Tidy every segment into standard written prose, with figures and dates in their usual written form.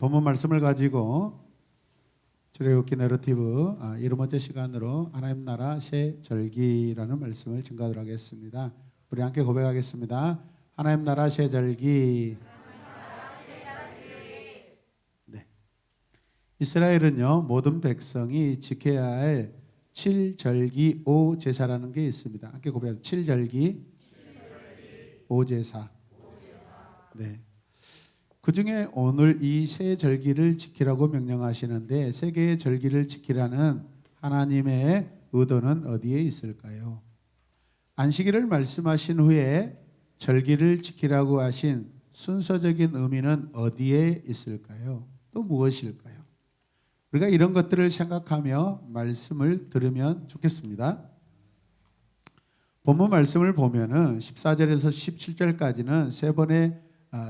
본문 말씀을 가지고 출애굽기 내러티브 이런 번째 시간으로 하나님 나라 새 절기라는 말씀을 증거하도록 하겠습니다. 우리 함께 고백하겠습니다. 하나님 나라 새 절기. 네. 이스라엘은요, 모든 백성이 지켜야 할 7절기 5제사라는 게 있습니다. 함께 고백하겠습니다. 7절기 5제사. 네. 그 중에 오늘 이 세 절기를 지키라고 명령하시는데, 세 개의 절기를 지키라는 하나님의 의도는 어디에 있을까요? 안식일을 말씀하신 후에 절기를 지키라고 하신 순서적인 의미는 어디에 있을까요? 또 무엇일까요? 우리가 이런 것들을 생각하며 말씀을 들으면 좋겠습니다. 본문 말씀을 보면은 14절에서 17절까지는 세 번의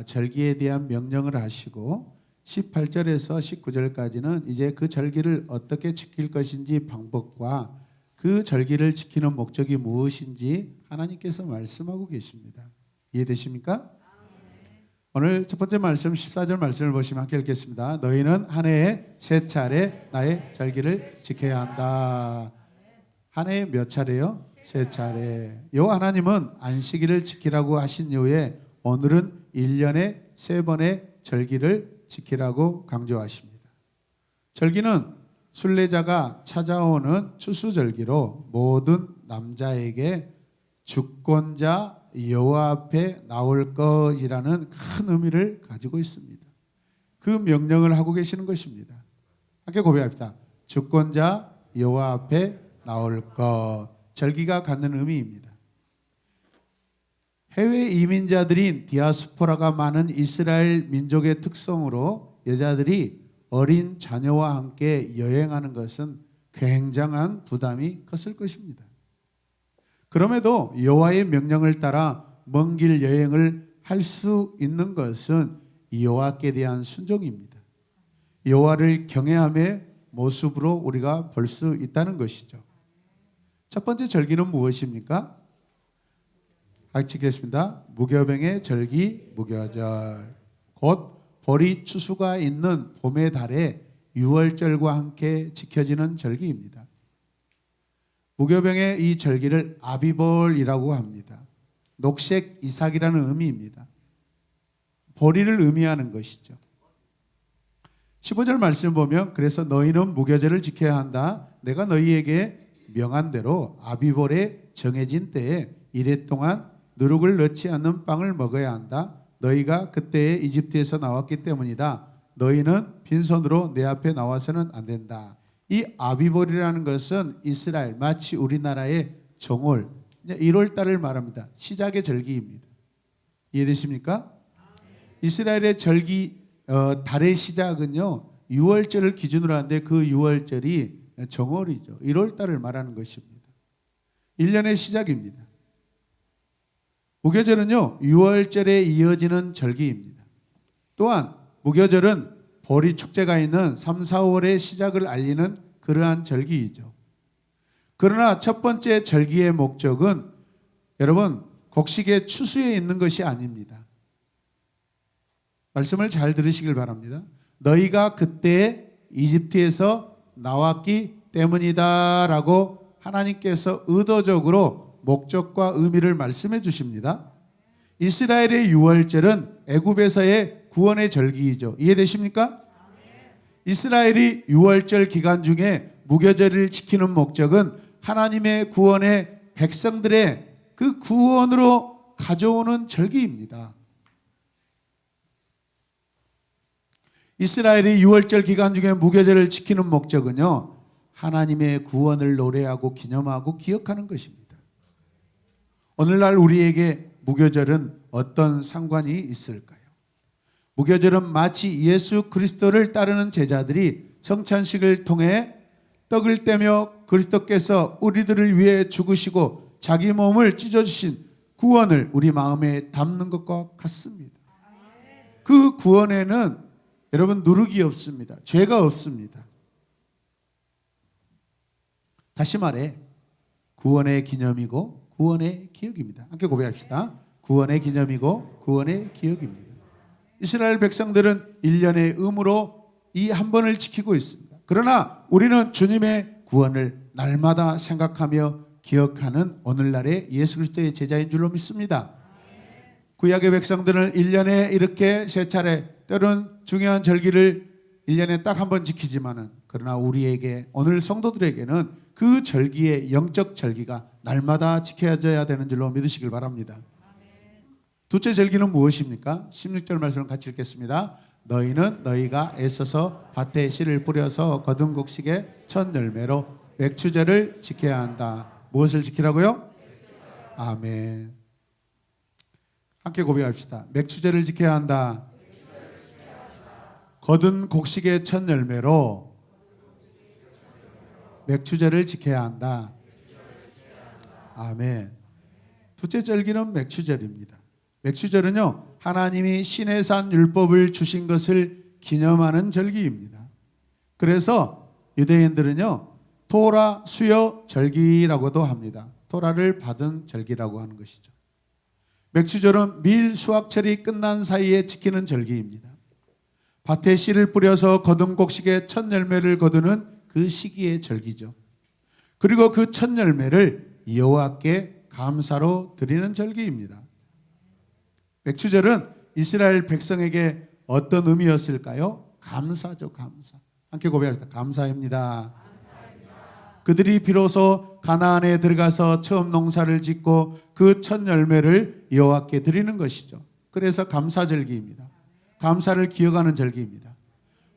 절기에 대한 명령을 하시고, 18절에서 19절까지는 이제 그 절기를 어떻게 지킬 것인지 방법과 그 절기를 지키는 목적이 무엇인지 하나님께서 말씀하고 계십니다. 이해되십니까? 오늘 첫 번째 말씀 14절 말씀을 보시면 함께 읽겠습니다. 너희는 한 해에 세 차례 나의 절기를 지켜야 한다. 한 해에 몇 차례요? 세 차례. 여호와 하나님은 안식일을 지키라고 하신 이후에 오늘은 1년에 세 번의 절기를 지키라고 강조하십니다. 절기는 순례자가 찾아오는 추수절기로 모든 남자에게 주권자 여호와 앞에 나올 것이라는 큰 의미를 가지고 있습니다. 그 명령을 하고 계시는 것입니다. 함께 고백합시다. 주권자 여호와 앞에 나올 것. 절기가 갖는 의미입니다. 해외 이민자들인 디아스포라가 많은 이스라엘 민족의 특성으로 여자들이 어린 자녀와 함께 여행하는 것은 굉장한 부담이 컸을 것입니다. 그럼에도 여호와의 명령을 따라 먼 길 여행을 할 수 있는 것은 여호와께 대한 순종입니다. 여호와를 경외함의 모습으로 우리가 볼 수 있다는 것이죠. 첫 번째 절기는 무엇입니까? 같이 읽겠습니다. 무교병의 절기 무교절. 곧 보리 추수가 있는 봄의 달에 유월절과 함께 지켜지는 절기입니다. 무교병의 이 절기를 아비볼이라고 합니다. 녹색 이삭이라는 의미입니다. 보리를 의미하는 것이죠. 15절 말씀 보면 그래서 너희는 무교절을 지켜야 한다. 내가 너희에게 명한 대로 아비볼에 정해진 때에 이래 동안 누룩을 넣지 않는 빵을 먹어야 한다. 너희가 그때에 이집트에서 나왔기 때문이다. 너희는 빈손으로 내 앞에 나와서는 안 된다. 이 아비볼이라는 것은 이스라엘, 마치 우리나라의 정월 1월 달을 말합니다. 시작의 절기입니다. 이해되십니까? 이스라엘의 절기 달의 시작은요 6월절을 기준으로 하는데 그 6월절이 정월이죠. 1월 달을 말하는 것입니다. 1년의 시작입니다. 무교절은요 6월절에 이어지는 절기입니다. 또한 무교절은 보리 축제가 있는 3, 4월의 시작을 알리는 그러한 절기이죠. 그러나 첫 번째 절기의 목적은 여러분 곡식의 추수에 있는 것이 아닙니다. 말씀을 잘 들으시길 바랍니다. 너희가 그때 이집트에서 나왔기 때문이다 라고 하나님께서 의도적으로 목적과 의미를 말씀해 주십니다. 이스라엘의 유월절은 애굽에서의 구원의 절기이죠. 이해되십니까? 이스라엘이 유월절 기간 중에 무교절을 지키는 목적은 하나님의 구원의 백성들의 그 구원으로 가져오는 절기입니다. 이스라엘이 유월절 기간 중에 무교절을 지키는 목적은요 하나님의 구원을 노래하고 기념하고 기억하는 것입니다. 오늘날 우리에게 무교절은 어떤 상관이 있을까요? 무교절은 마치 예수 그리스도를 따르는 제자들이 성찬식을 통해 떡을 떼며 그리스도께서 우리들을 위해 죽으시고 자기 몸을 찢어주신 구원을 우리 마음에 담는 것과 같습니다. 그 구원에는 여러분 누룩이 없습니다. 죄가 없습니다. 다시 말해 구원의 기념이고 구원의 기억입니다. 함께 고백합시다. 구원의 기념이고 구원의 기억입니다. 이스라엘 백성들은 1년의 의무로 이 한 번을 지키고 있습니다. 그러나 우리는 주님의 구원을 날마다 생각하며 기억하는 오늘날의 예수 그리스도의 제자인 줄로 믿습니다. 구약의 백성들은 1년에 이렇게 세 차례 때로는 중요한 절기를 1년에 딱 한 번 지키지만은 그러나 우리에게 오늘 성도들에게는 그 절기의 영적 절기가 날마다 지켜져야 되는 줄로 믿으시길 바랍니다. 둘째 절기는 무엇입니까? 16절 말씀을 같이 읽겠습니다. 너희는 너희가 애써서 밭에 씨를 뿌려서 거둔 곡식의 첫 열매로 맥추절을 지켜야 한다. 무엇을 지키라고요? 아멘. 함께 고백합시다. 맥추절을 지켜야 한다. 거둔 곡식의 첫 열매로 맥추절을 지켜야 한다. 아멘. 둘째 절기는 맥추절입니다. 맥추절은요, 하나님이 시내산 율법을 주신 것을 기념하는 절기입니다. 그래서 유대인들은요, 토라 수여 절기라고도 합니다. 토라를 받은 절기라고 하는 것이죠. 맥추절은 밀 수확철이 끝난 사이에 지키는 절기입니다. 밭에 씨를 뿌려서 거둔 곡식의 첫 열매를 거두는 그 시기의 절기죠. 그리고 그 첫 열매를 여호와께 감사로 드리는 절기입니다. 맥추절은 이스라엘 백성에게 어떤 의미였을까요? 감사죠, 감사. 함께 고백합시다. 감사입니다. 그들이 비로소 가나안에 들어가서 처음 농사를 짓고 그 첫 열매를 여호와께 드리는 것이죠. 그래서 감사절기입니다. 감사를 기억하는 절기입니다.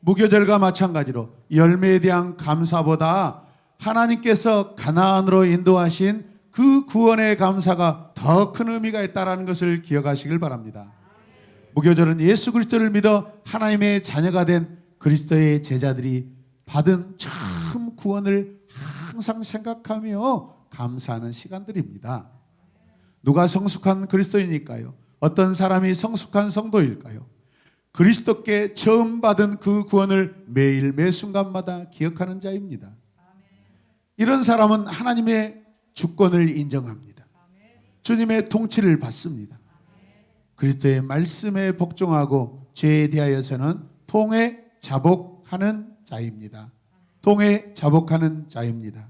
무교절과 마찬가지로 열매에 대한 감사보다 하나님께서 가나안으로 인도하신 그 구원의 감사가 더 큰 의미가 있다는 것을 기억하시길 바랍니다. 무교절은 예수 그리스도를 믿어 하나님의 자녀가 된 그리스도의 제자들이 받은 처음 구원을 항상 생각하며 감사하는 시간들입니다. 누가 성숙한 그리스도인일까요? 어떤 사람이 성숙한 성도일까요? 그리스도께 처음 받은 그 구원을 매일 매 순간마다 기억하는 자입니다. 이런 사람은 하나님의 주권을 인정합니다. 주님의 통치를 받습니다. 그리스도의 말씀에 복종하고 죄에 대하여서는 통에 자복하는 자입니다. 통에 자복하는 자입니다.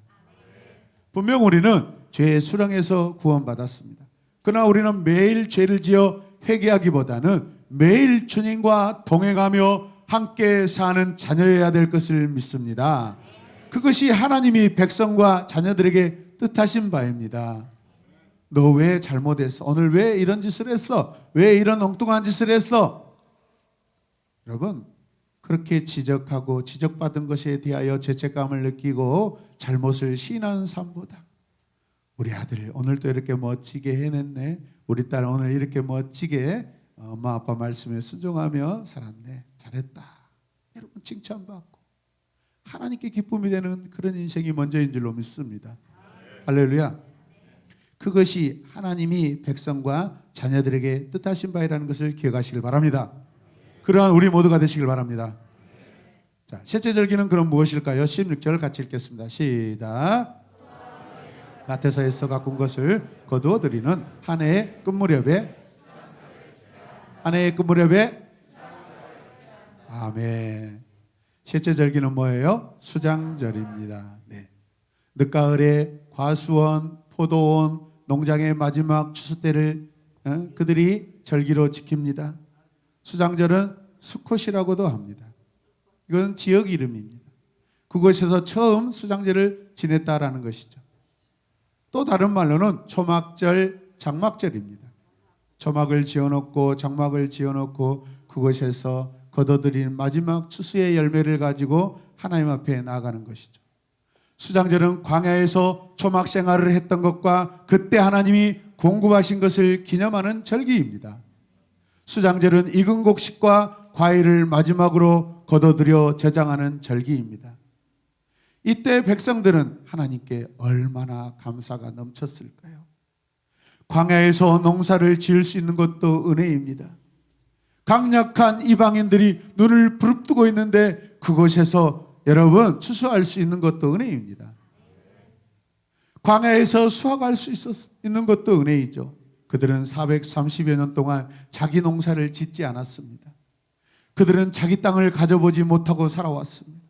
분명 우리는 죄의 수렁에서 구원받았습니다. 그러나 우리는 매일 죄를 지어 회개하기보다는 매일 주님과 동행하며 함께 사는 자녀여야 될 것을 믿습니다. 그것이 하나님이 백성과 자녀들에게 뜻하신 바입니다. 너 왜 잘못했어? 오늘 왜 이런 짓을 했어? 왜 이런 엉뚱한 짓을 했어? 여러분, 그렇게 지적하고 지적받은 것에 대하여 죄책감을 느끼고 잘못을 시인하는 삶보다 우리 아들 오늘 또 이렇게 멋지게 해냈네, 우리 딸 오늘 이렇게 멋지게 엄마 아빠 말씀에 순종하며 살았네, 잘했다, 여러분 칭찬받고 하나님께 기쁨이 되는 그런 인생이 먼저인 줄로 믿습니다. 할렐루야. 그것이 하나님이 백성과 자녀들에게 뜻하신 바이라는 것을 기억하시길 바랍니다. 그러한 우리 모두가 되시길 바랍니다. 자, 셋째 절기는 그럼 무엇일까요? 16절 같이 읽겠습니다. 시작. 밭에서 애써 가꾼 것을 거두어 드리는 한 해의 끝무렵에 아멘. 셋째 절기는 뭐예요? 수장절입니다. 네. 늦가을에 과수원, 포도원, 농장의 마지막 추수 때를 그들이 절기로 지킵니다. 수장절은 수콧이라고도 합니다. 이건 지역 이름입니다. 그곳에서 처음 수장절을 지냈다라는 것이죠. 또 다른 말로는 초막절, 장막절입니다. 초막을 지어놓고 장막을 지어놓고 그곳에서 거둬들인 마지막 추수의 열매를 가지고 하나님 앞에 나아가는 것이죠. 수장절은 광야에서 초막 생활을 했던 것과 그때 하나님이 공급하신 것을 기념하는 절기입니다. 수장절은 익은 곡식과 과일을 마지막으로 거둬들여 저장하는 절기입니다. 이때 백성들은 하나님께 얼마나 감사가 넘쳤을까요? 광야에서 농사를 지을 수 있는 것도 은혜입니다. 강력한 이방인들이 눈을 부릅뜨고 있는데 그곳에서 여러분 추수할 수 있는 것도 은혜입니다. 광야에서 수확할 수 있는 것도 은혜이죠. 그들은 430여 년 동안 자기 농사를 짓지 않았습니다. 그들은 자기 땅을 가져보지 못하고 살아왔습니다.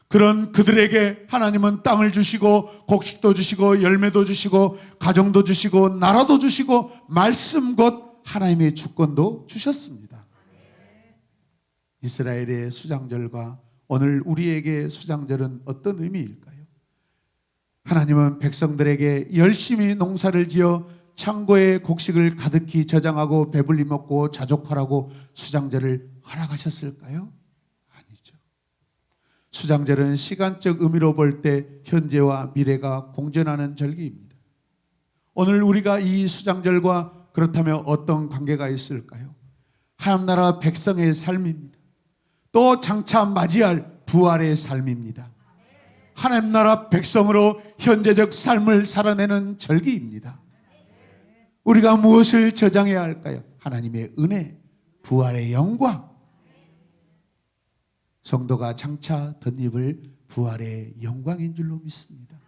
그런 그들에게 하나님은 땅을 주시고 곡식도 주시고 열매도 주시고 가정도 주시고 나라도 주시고 말씀 곧 하나님의 주권도 주셨습니다. 이스라엘의 수장절과 오늘 우리에게 수장절은 어떤 의미일까요? 하나님은 백성들에게 열심히 농사를 지어 창고에 곡식을 가득히 저장하고 배불리 먹고 자족하라고 수장절을 허락하셨을까요? 아니죠. 수장절은 시간적 의미로 볼 때 현재와 미래가 공존하는 절기입니다. 오늘 우리가 이 수장절과 그렇다면 어떤 관계가 있을까요? 하나님 나라 백성의 삶입니다. 또 장차 맞이할 부활의 삶입니다. 하나님 나라 백성으로 현재적 삶을 살아내는 절기입니다. 우리가 무엇을 저장해야 할까요? 하나님의 은혜, 부활의 영광. 성도가 장차 덧입을 부활의 영광인 줄로 믿습니다.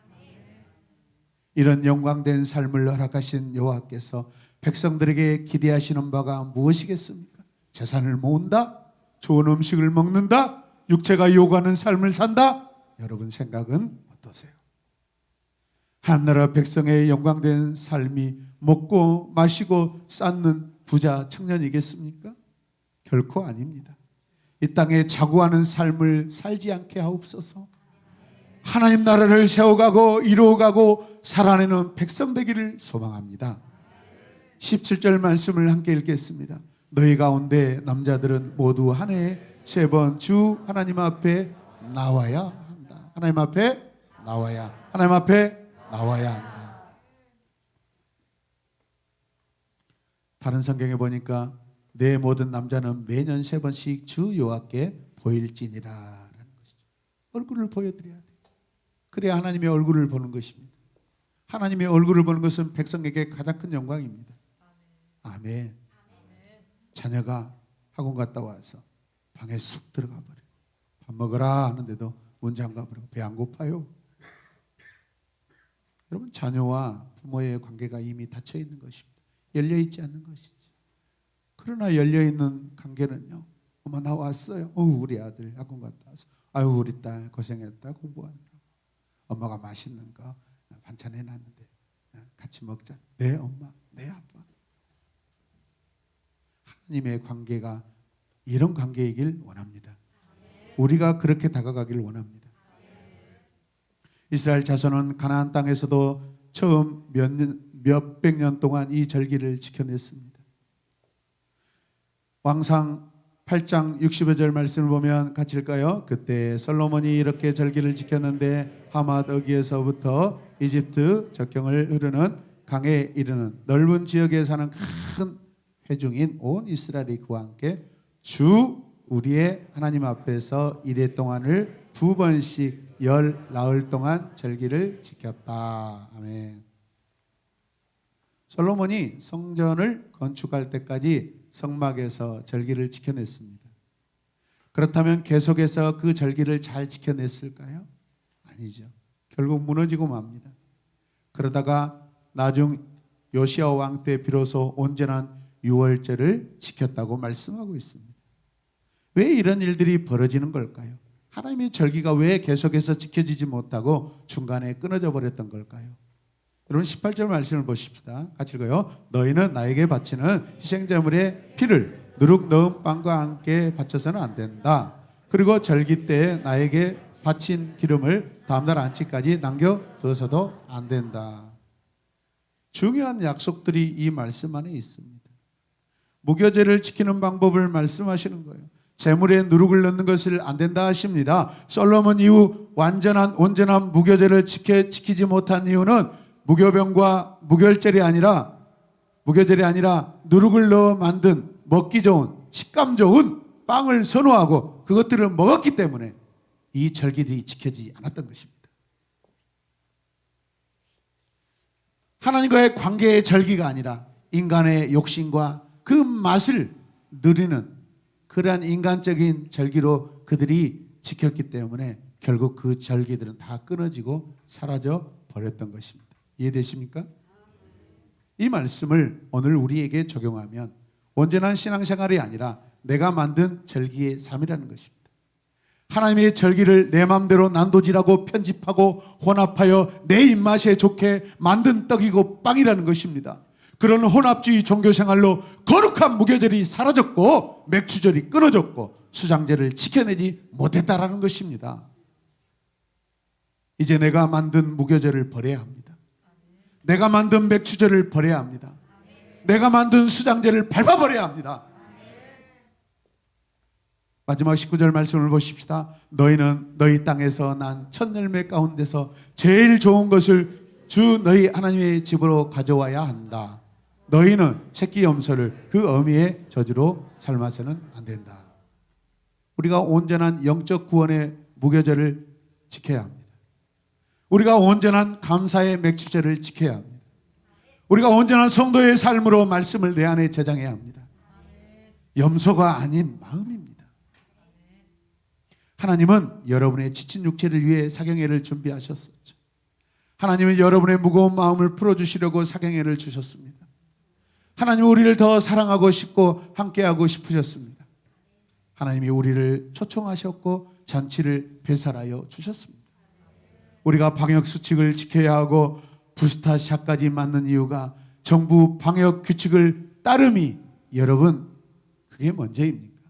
이런 영광된 삶을 허락하신 여호와께서 백성들에게 기대하시는 바가 무엇이겠습니까? 재산을 모은다? 좋은 음식을 먹는다? 육체가 요구하는 삶을 산다? 여러분 생각은 어떠세요? 하늘나라 백성의 영광된 삶이 먹고 마시고 쌓는 부자 청년이겠습니까? 결코 아닙니다. 이 땅에 자고하는 삶을 살지 않게 하옵소서. 하나님 나라를 세워가고 이루어가고 살아내는 백성 되기를 소망합니다. 17절 말씀을 함께 읽겠습니다. 너희 가운데 남자들은 모두 한 해에 3번 주 하나님 앞에 나와야 한다. 하나님 앞에 나와야, 하나님 앞에 나와야 한다. 다른 성경에 보니까 내 모든 남자는 매년 3번씩 주 여호와께 보일지니라라는 것이죠. 얼굴을 보여드려야 돼요. 그래야 하나님의 얼굴을 보는 것입니다. 하나님의 얼굴을 보는 것은 백성에게 가장 큰 영광입니다. 아멘. 자녀가 학원 갔다 와서 방에 쑥 들어가 버려요. 밥 먹으라 하는데도 문 잠가 버리고 배 안 고파요. 여러분 자녀와 부모의 관계가 이미 닫혀 있는 것입니다. 열려 있지 않는 것이지. 그러나 열려 있는 관계는요. 엄마 나 왔어요. 우리 아들 학원 갔다 와서 아유 우리 딸 고생했다 공부하느라. 엄마가 맛있는 거 반찬 해놨는데 같이 먹자. 네 엄마, 네 아빠. 하나님의 관계가 이런 관계이길 원합니다. 우리가 그렇게 다가가길 원합니다. 이스라엘 자손은 가나안 땅에서도 처음 몇백 년 동안 이 절기를 지켜냈습니다. 왕상 8장 60절 말씀을 보면 같이 읽까요? 그때 솔로몬이 이렇게 절기를 지켰는데 하맛 어귀에서부터 이집트 적경을 흐르는 강에 이르는 넓은 지역에 사는 큰 회중인 온 이스라엘이 그와 함께 주 우리의 하나님 앞에서 이래 동안을 2번씩 나흘 동안 절기를 지켰다. 아멘. 솔로몬이 성전을 건축할 때까지 성막에서 절기를 지켜냈습니다. 그렇다면 계속해서 그 절기를 잘 지켜냈을까요? 아니죠. 결국 무너지고 맙니다. 그러다가 나중 요시야 왕 때 비로소 온전한 유월절을 지켰다고 말씀하고 있습니다. 왜 이런 일들이 벌어지는 걸까요? 하나님의 절기가 왜 계속해서 지켜지지 못하고 중간에 끊어져 버렸던 걸까요? 여러분 18절 말씀을 보십시다. 같이 읽어요. 너희는 나에게 바치는 희생제물의 피를 누룩 넣은 빵과 함께 바쳐서는 안 된다. 그리고 절기 때 나에게 바친 기름을 다음날 안치까지 남겨두어서도 안 된다. 중요한 약속들이 이 말씀 안에 있습니다. 무교제를 지키는 방법을 말씀하시는 거예요. 제물에 누룩을 넣는 것을 안 된다 하십니다. 솔로몬 이후 온전한 무교제를 지키지 못한 이유는 무교병과 무교절이 아니라 누룩을 넣어 만든 먹기 좋은 식감 좋은 빵을 선호하고 그것들을 먹었기 때문에 이 절기들이 지켜지지 않았던 것입니다. 하나님과의 관계의 절기가 아니라 인간의 욕심과 그 맛을 누리는 그러한 인간적인 절기로 그들이 지켰기 때문에 결국 그 절기들은 다 끊어지고 사라져 버렸던 것입니다. 이해되십니까? 이 말씀을 오늘 우리에게 적용하면 온전한 신앙생활이 아니라 내가 만든 절기의 삶이라는 것입니다. 하나님의 절기를 내 마음대로 난도질하고 편집하고 혼합하여 내 입맛에 좋게 만든 떡이고 빵이라는 것입니다. 그런 혼합주의 종교생활로 거룩한 무교절이 사라졌고 맥주절이 끊어졌고 수장제를 지켜내지 못했다라는 것입니다. 이제 내가 만든 무교절을 버려야 합니다. 내가 만든 맥주절을 버려야 합니다. 내가 만든 수장제를 밟아버려야 합니다. 마지막 19절 말씀을 보십시다. 너희는 너희 땅에서 난 첫 열매 가운데서 제일 좋은 것을 주 너희 하나님의 집으로 가져와야 한다. 너희는 새끼 염소를 그 어미의 저주로 삶아서는 안 된다. 우리가 온전한 영적 구원의 무교절을 지켜야 합니다. 우리가 온전한 감사의 맥주절을 지켜야 합니다. 우리가 온전한 성도의 삶으로 말씀을 내 안에 저장해야 합니다. 염소가 아닌 마음입니다. 하나님은 여러분의 지친 육체를 위해 사경회를 준비하셨었죠. 하나님은 여러분의 무거운 마음을 풀어주시려고 사경회를 주셨습니다. 하나님은 우리를 더 사랑하고 싶고 함께하고 싶으셨습니다. 하나님이 우리를 초청하셨고 잔치를 배설하여 주셨습니다. 우리가 방역수칙을 지켜야 하고 부스타샷까지 맞는 이유가 정부 방역규칙을 따름이 여러분 그게 먼저입니까?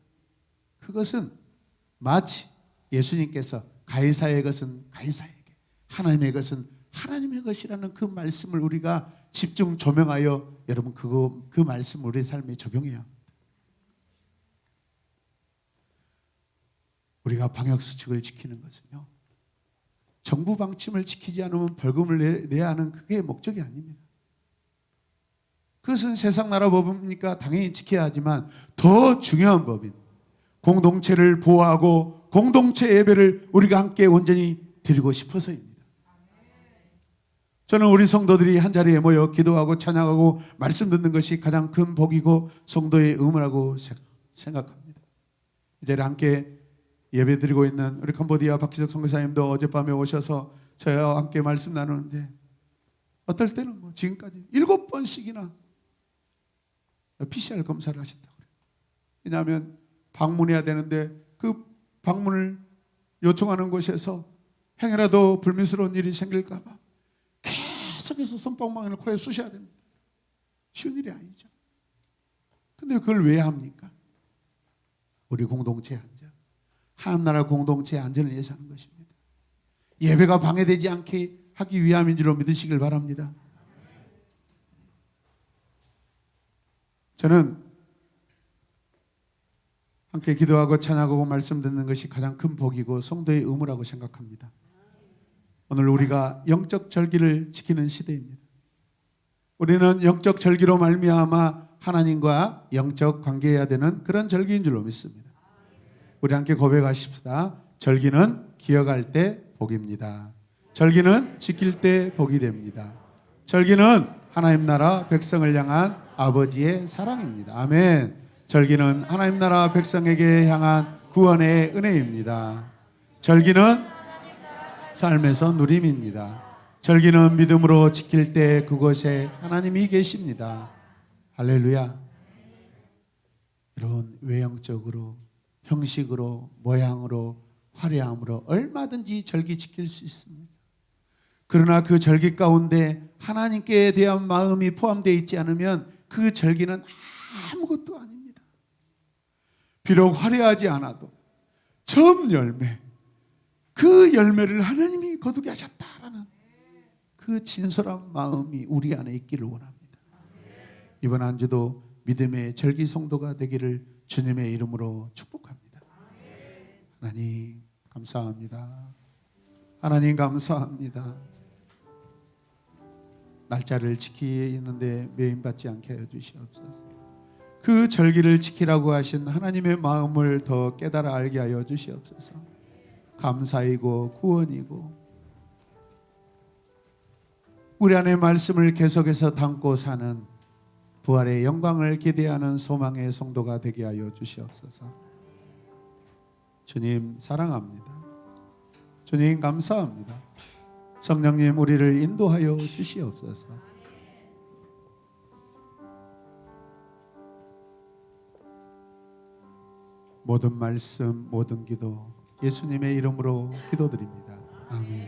그것은 마치 예수님께서 가이사의 것은 가이사에게 하나님의 것은 하나님의 것이라는 그 말씀을 우리가 집중 조명하여 여러분 그 말씀 우리 삶에 적용해야 합니다. 우리가 방역수칙을 지키는 것은요 정부 방침을 지키지 않으면 벌금을 내야 하는 그게 목적이 아닙니다. 그것은 세상 나라 법이니까 당연히 지켜야 하지만 더 중요한 법인 공동체를 보호하고 공동체 예배를 우리가 함께 온전히 드리고 싶어서입니다. 저는 우리 성도들이 한자리에 모여 기도하고 찬양하고 말씀 듣는 것이 가장 큰 복이고 성도의 의무라고 생각합니다. 이 자리에 함께 예배 드리고 있는 우리 캄보디아 박희석 선교사님도 어젯밤에 오셔서 저와 함께 말씀 나누는데 어떨 때는 지금까지 7번씩이나 PCR 검사를 하셨다고 그래요. 왜냐하면 방문해야 되는데 그 방문을 요청하는 곳에서 행여라도 불미스러운 일이 생길까 봐 계속해서 손방망이를 코에 쑤셔야 됩니다. 쉬운 일이 아니죠. 근데 그걸 왜 합니까? 우리 공동체의 안전, 하나님 나라 공동체의 안전을 위해서 하는 것입니다. 예배가 방해되지 않게 하기 위함인 줄로 믿으시길 바랍니다. 저는 함께 기도하고 찬양하고 말씀 듣는 것이 가장 큰 복이고 성도의 의무라고 생각합니다. 오늘 우리가 영적 절기를 지키는 시대입니다. 우리는 영적 절기로 말미암아 하나님과 영적 관계해야 되는 그런 절기인 줄로 믿습니다. 우리 함께 고백하십시다. 절기는 기억할 때 복입니다. 절기는 지킬 때 복이 됩니다. 절기는 하나님 나라 백성을 향한 아버지의 사랑입니다. 아멘. 절기는 하나님 나라 백성에게 향한 구원의 은혜입니다. 절기는 삶에서 누림입니다. 절기는 믿음으로 지킬 때 그곳에 하나님이 계십니다. 할렐루야. 여러분 외형적으로 형식으로 모양으로 화려함으로 얼마든지 절기 지킬 수 있습니다. 그러나 그 절기 가운데 하나님께 대한 마음이 포함되어 있지 않으면 그 절기는 아무것도 아닙니다. 비록 화려하지 않아도 처음 열매, 그 열매를 하나님이 거두게 하셨다라는 그 진솔한 마음이 우리 안에 있기를 원합니다. 이번 한 주도 믿음의 절기 성도가 되기를 주님의 이름으로 축복합니다. 하나님 감사합니다. 하나님 감사합니다. 날짜를 지키는데 매인받지 않게 하여 주시옵소서. 그 절기를 지키라고 하신 하나님의 마음을 더 깨달아 알게 하여 주시옵소서. 감사이고 구원이고 우리 안에 말씀을 계속해서 담고 사는 부활의 영광을 기대하는 소망의 성도가 되게 하여 주시옵소서. 주님 사랑합니다. 주님 감사합니다. 성령님 우리를 인도하여 주시옵소서. 모든 말씀, 모든 기도 예수님의 이름으로 기도드립니다. 아멘.